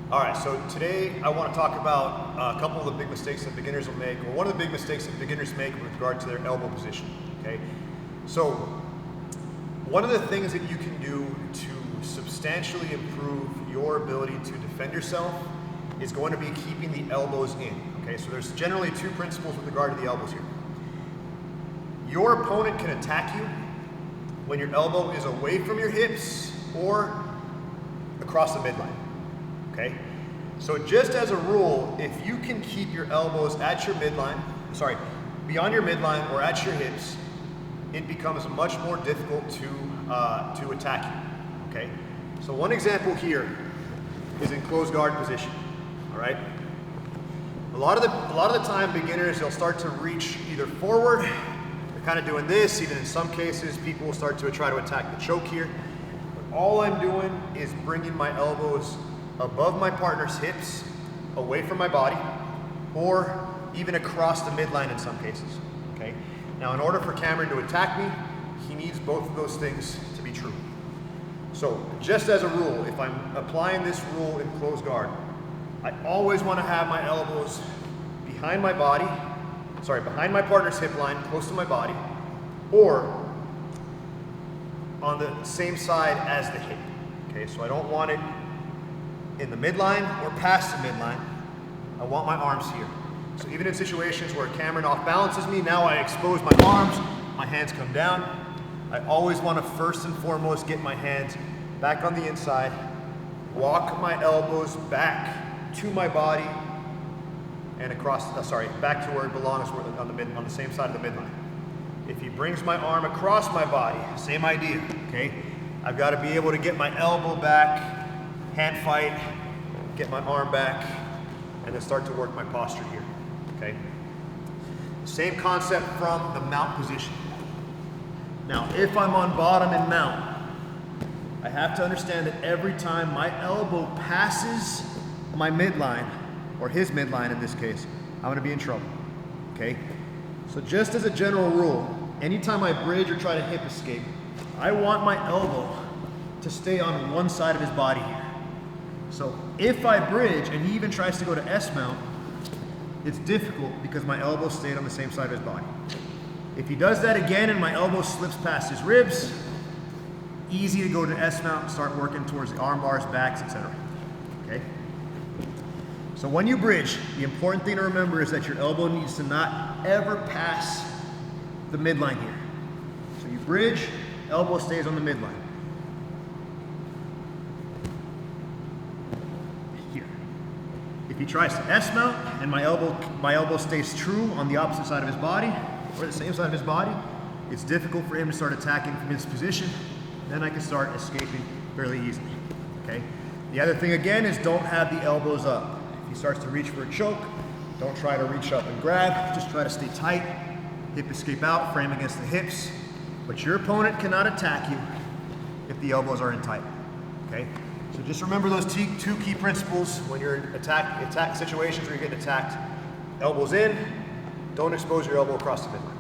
All right, so today I want to talk about a couple of the big mistakes that beginners will make, or one of the big mistakes that beginners make with regard to their elbow position, okay? So, one of the things that you can do to substantially improve your ability to defend yourself is going to be keeping the elbows in, okay? So there's generally two principles with regard to the elbows here. Your opponent can attack you when your elbow is away from your hips or across the midline. Okay? So just as a rule, if you can keep your elbows at your midline, beyond your midline or at your hips, it becomes much more difficult to attack you. Okay? So one example here is in closed guard position. All right? A lot of the time, beginners, they'll start to reach either forward, they're kind of doing this. Even in some cases, people will start to try to attack the choke here. But all I'm doing is bringing my elbows above my partner's hips, away from my body, or even across the midline in some cases, okay? Now, in order for Cameron to attack me, he needs both of those things to be true. So, just as a rule, if I'm applying this rule in closed guard, I always want to have my elbows behind my body, behind my partner's hip line, close to my body, or on the same side as the hip, okay? So I don't want it in the midline or past the midline. I want my arms here. So even in situations where Cameron off balances me, now I expose my arms, my hands come down. I always want to first and foremost get my hands back on the inside, walk my elbows back to my body and across, back to where it belongs, on the same side of the midline. If he brings my arm across my body, same idea, okay? I've got to be able to get my elbow back, hand fight, get my arm back, and then start to work my posture here, okay? Same concept from the mount position. Now, if I'm on bottom in mount, I have to understand that every time my elbow passes my midline, or his midline in this case, I'm gonna be in trouble, okay? So just as a general rule, anytime I bridge or try to hip escape, I want my elbow to stay on one side of his body here. So if I bridge and he even tries to go to S mount, it's difficult because my elbow stayed on the same side of his body. If he does that again and my elbow slips past his ribs, easy to go to S mount and start working towards the arm bars, backs, etc. Okay? So when you bridge, the important thing to remember is that your elbow needs to not ever pass the midline here. So you bridge, elbow stays on the midline. If he tries to S mount and my elbow stays true on the opposite side of his body, or the same side of his body, it's difficult for him to start attacking from his position. Then I can start escaping fairly easily, okay? The other thing again is don't have the elbows up. If he starts to reach for a choke, don't try to reach up and grab, just try to stay tight, hip escape out, frame against the hips. But your opponent cannot attack you if the elbows are in tight, okay? So just remember those two key principles when you're in attack situations where you're getting attacked. Elbows in, don't expose your elbow across the midline.